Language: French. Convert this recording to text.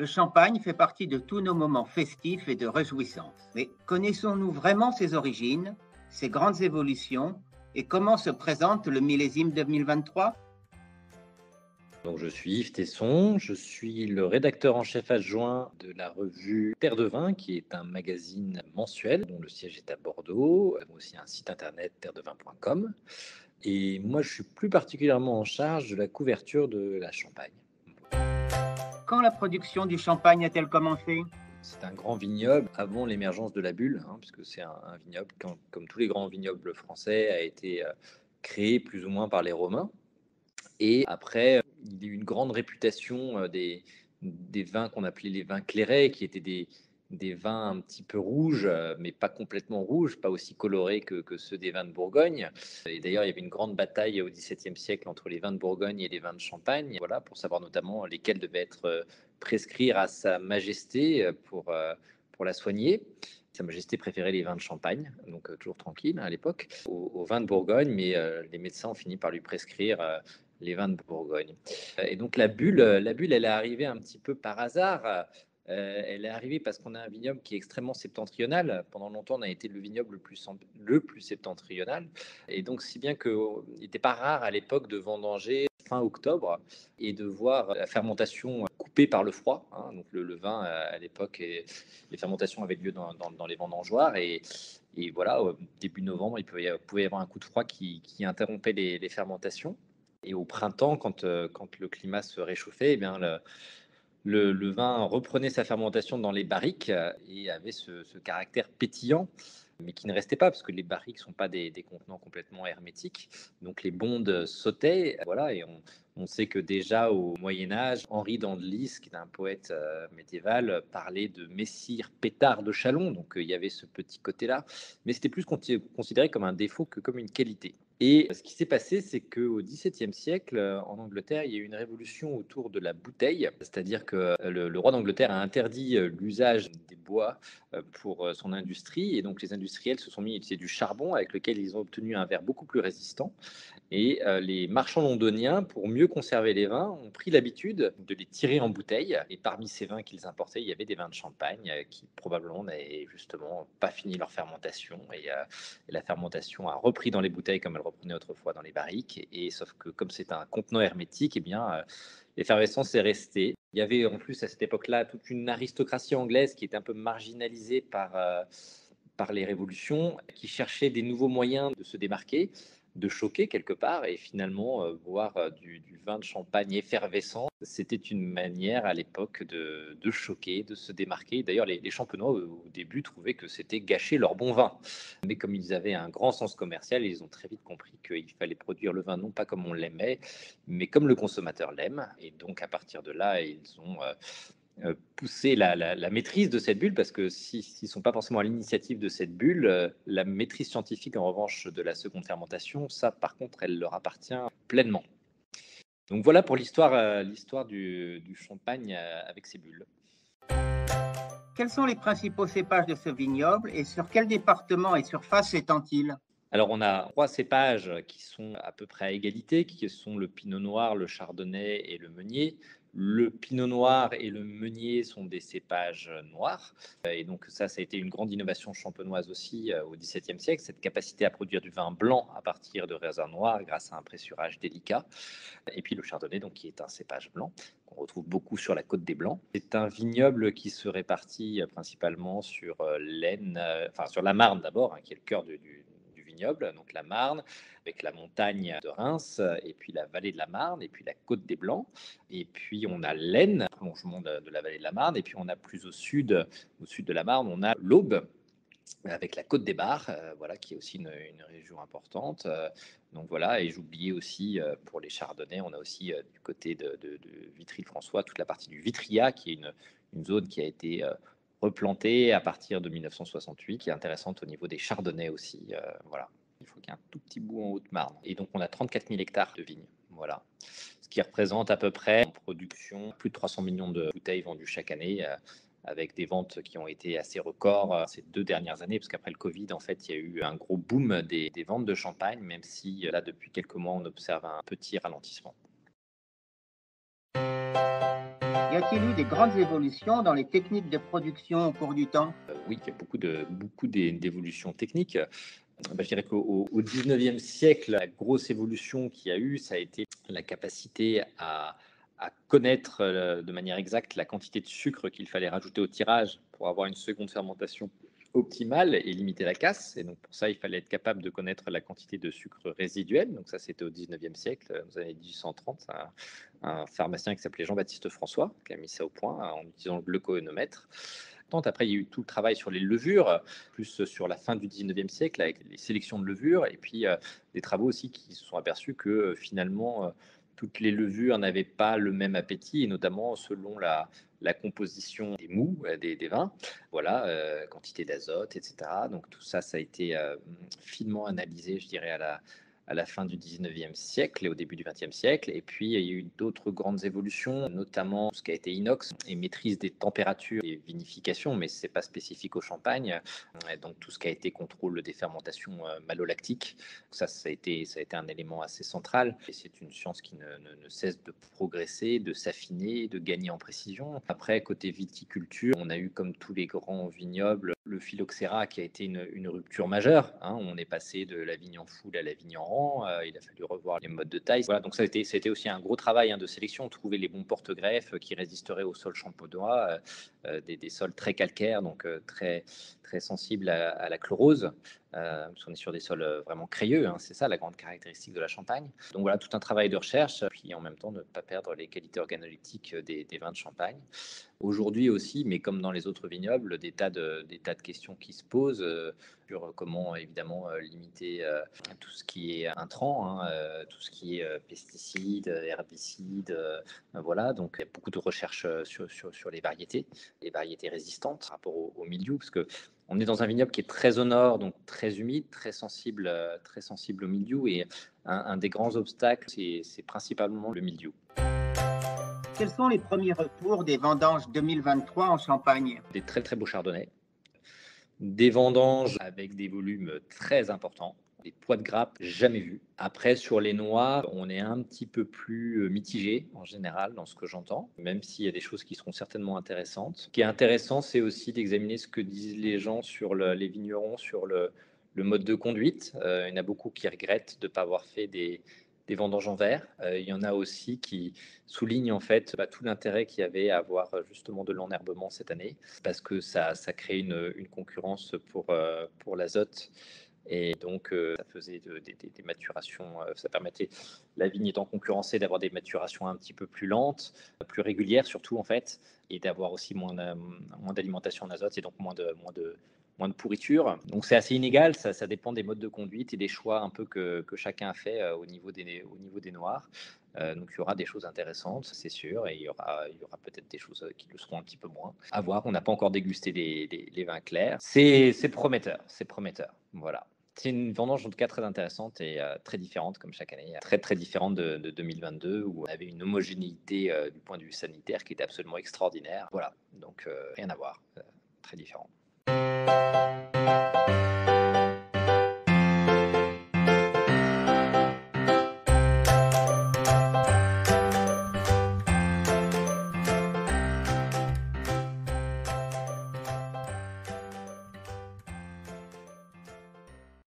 champagne fait partie de tous nos moments festifs et de réjouissance. Mais connaissons-nous vraiment ses origines, ses grandes évolutions et comment se présente le millésime 2023? Donc, je suis Yves Tesson, je suis le rédacteur en chef adjoint de la revue Terre de Vin, qui est un magazine mensuel dont le siège est à Bordeaux, aussi un site internet terredevin.com. Et moi, je suis plus particulièrement en charge de la couverture de la Champagne. Quand la production du champagne a-t-elle commencé? C'est un grand vignoble avant l'émergence de la bulle, puisque c'est un vignoble, comme tous les grands vignobles français, a été créé plus ou moins par les Romains. Et après, il y a eu une grande réputation des vins qu'on appelait les vins clairets, qui étaient des vins un petit peu rouges, mais pas complètement rouges, pas aussi colorés que ceux des vins de Bourgogne. Et d'ailleurs, il y avait une grande bataille au XVIIe siècle entre les vins de Bourgogne et les vins de Champagne, voilà, pour savoir notamment lesquels devaient être prescrits à Sa Majesté pour la soigner. Sa Majesté préférait les vins de Champagne, donc toujours tranquille à l'époque, aux vins de Bourgogne, mais les médecins ont fini par lui prescrire les vins de Bourgogne. Et donc la bulle, elle est arrivée un petit peu par hasard. Elle est arrivée parce qu'on a un vignoble qui est extrêmement septentrional. Pendant longtemps, on a été le vignoble le plus septentrional. Et donc, si bien qu'il n'était pas rare à l'époque de vendanger fin octobre et de voir la fermentation coupée par le froid. Donc le vin, à l'époque, les fermentations avaient lieu dans les vendangeoires. Et voilà, au début novembre, il pouvait y avoir un coup de froid qui interrompait les fermentations. Et au printemps, quand le climat se réchauffait, eh bien, le vin reprenait sa fermentation dans les barriques et avait ce caractère pétillant, mais qui ne restait pas, parce que les barriques ne sont pas des contenants complètement hermétiques. Donc les bondes sautaient, voilà, et on sait que déjà au Moyen-Âge, Henri d'Andelys, qui est un poète médiéval, parlait de messire pétard de Châlons, donc il y avait ce petit côté-là, mais c'était plus considéré comme un défaut que comme une qualité. Et ce qui s'est passé, c'est qu'au XVIIe siècle, en Angleterre, il y a eu une révolution autour de la bouteille, c'est-à-dire que le roi d'Angleterre a interdit l'usage des bois pour son industrie, et donc les industriels se sont mis à utiliser du charbon avec lequel ils ont obtenu un verre beaucoup plus résistant. Et les marchands londoniens, pour mieux conserver les vins, ont pris l'habitude de les tirer en bouteille. Et parmi ces vins qu'ils importaient, il y avait des vins de Champagne qui probablement n'avaient justement pas fini leur fermentation. Et la fermentation a repris dans les bouteilles comme elle reprenait autrefois dans les barriques. Et sauf que comme c'est un contenant hermétique, eh bien, l'effervescence est restée. Il y avait en plus à cette époque-là toute une aristocratie anglaise qui était un peu marginalisée par les révolutions, qui cherchait des nouveaux moyens de se démarquer, de choquer quelque part, et finalement boire du vin de champagne effervescent, c'était une manière à l'époque de choquer, de se démarquer. D'ailleurs, les champenois au début trouvaient que c'était gâcher leur bon vin, mais comme ils avaient un grand sens commercial, ils ont très vite compris qu'il fallait produire le vin non pas comme on l'aimait, mais comme le consommateur l'aime. Et donc à partir de là, ils ont pousser la maîtrise de cette bulle, parce que s'ils ne sont pas forcément à l'initiative de cette bulle, la maîtrise scientifique, en revanche, de la seconde fermentation, ça, par contre, elle leur appartient pleinement. Donc voilà pour l'histoire du champagne avec ses bulles. Quels sont les principaux cépages de ce vignoble et sur quel département et surface s'étend-il? Alors, on a 3 cépages qui sont à peu près à égalité, qui sont le pinot noir, le chardonnay et le meunier. Le pinot noir et le meunier sont des cépages noirs. Et donc ça a été une grande innovation champenoise aussi au XVIIe siècle, cette capacité à produire du vin blanc à partir de raisins noirs grâce à un pressurage délicat. Et puis le chardonnay, donc, qui est un cépage blanc qu'on retrouve beaucoup sur la côte des Blancs. C'est un vignoble qui se répartit principalement sur l'Aisne, sur la Marne d'abord, qui est le cœur du vignoble, donc la Marne, avec la montagne de Reims, et puis la vallée de la Marne, et puis la côte des Blancs. Et puis on a l'Aisne, prolongement de la vallée de la Marne, et puis on a plus au sud de la Marne, on a l'Aube, avec la Côte des Bars, voilà, qui est aussi une région importante. Donc voilà, et j'oubliais aussi pour les chardonnays, on a aussi du côté de Vitry-le-François toute la partie du Vitria, qui est une zone qui a été replantée à partir de 1968, qui est intéressante au niveau des chardonnays aussi. Voilà, il faut qu'il y ait un tout petit bout en Haute-Marne. Et donc on a 34 000 hectares de vignes. Voilà, ce qui représente à peu près en production plus de 300 millions de bouteilles vendues chaque année, avec des ventes qui ont été assez records ces 2 dernières années, parce qu'après le Covid, en fait, il y a eu un gros boom des ventes de champagne, même si là, depuis quelques mois, on observe un petit ralentissement. Y a-t-il eu des grandes évolutions dans les techniques de production au cours du temps? Oui, il y a beaucoup d'évolutions techniques. Je dirais qu'au 19e siècle, la grosse évolution qu'il y a eu, ça a été la capacité à connaître de manière exacte la quantité de sucre qu'il fallait rajouter au tirage pour avoir une seconde fermentation optimale et limiter la casse. Et donc pour ça, il fallait être capable de connaître la quantité de sucre résiduel. Donc ça, c'était au 19e siècle, aux années 1830. Un pharmacien qui s'appelait Jean-Baptiste François qui a mis ça au point en utilisant le gluconomètre. Après, il y a eu tout le travail sur les levures, plus sur la fin du 19e siècle, avec les sélections de levures, et puis des travaux aussi qui se sont aperçus que finalement, toutes les levures n'avaient pas le même appétit, et notamment selon la composition des mous, des vins, voilà, quantité d'azote, etc. Donc tout ça, ça a été finement analysé, je dirais, à la fin du 19e siècle et au début du 20e siècle. Et puis, il y a eu d'autres grandes évolutions, notamment ce qui a été inox et maîtrise des températures et vinification, mais ce n'est pas spécifique au champagne. Et donc, tout ce qui a été contrôle des fermentations malolactiques, ça a été un élément assez central. Et c'est une science qui ne cesse de progresser, de s'affiner, de gagner en précision. Après, côté viticulture, on a eu, comme tous les grands vignobles, le phylloxéra qui a été une rupture majeure. On est passé de la vigne en foule à la vigne en rang. Il a fallu revoir les modes de taille. Voilà, donc ça a été aussi un gros travail de sélection, trouver les bons porte-greffes qui résisteraient au sol champenois, des sols très calcaires, donc très, très sensibles à la chlorose. Parce qu'on est sur des sols vraiment crayeux, c'est ça la grande caractéristique de la Champagne. Donc voilà, tout un travail de recherche, puis en même temps ne pas perdre les qualités organoleptiques des vins de Champagne. Aujourd'hui aussi, mais comme dans les autres vignobles, des tas de questions qui se posent sur comment évidemment limiter tout ce qui est intrant, tout ce qui est pesticides, herbicides, voilà. Donc il y a beaucoup de recherches sur les variétés résistantes par rapport au milieu, parce que on est dans un vignoble qui est très au nord, donc très humide, très sensible au mildiou. Et un des grands obstacles, c'est principalement le mildiou. Quels sont les premiers retours des vendanges 2023 en Champagne? Des très très beaux chardonnays, des vendanges avec des volumes très importants, des poids de grappe jamais vus. Après, sur les noirs, on est un petit peu plus mitigé en général dans ce que j'entends, même s'il y a des choses qui seront certainement intéressantes. Ce qui est intéressant, c'est aussi d'examiner ce que disent les gens sur les vignerons, sur le mode de conduite. Il y en a beaucoup qui regrettent de ne pas avoir fait des vendanges en verre. Il y en a aussi qui soulignent en fait tout l'intérêt qu'il y avait à avoir justement de l'enherbement cette année, parce que ça crée une concurrence pour l'azote. Et donc, ça faisait des maturations, ça permettait, la vigne étant concurrencée, d'avoir des maturations un petit peu plus lentes, plus régulières surtout en fait, et d'avoir aussi moins d'alimentation en azote et donc moins de pourriture. Donc c'est assez inégal, ça dépend des modes de conduite et des choix un peu que chacun a fait au niveau des noirs. Donc il y aura des choses intéressantes, c'est sûr, et il y aura peut-être des choses qui le seront un petit peu moins. À voir, on n'a pas encore dégusté les vins clairs. C'est prometteur, voilà. C'est une vendange en tout cas très intéressante et très différente comme chaque année, très très différente de 2022 où on avait une homogénéité du point de vue sanitaire qui était absolument extraordinaire. Voilà, donc rien à voir, très différent.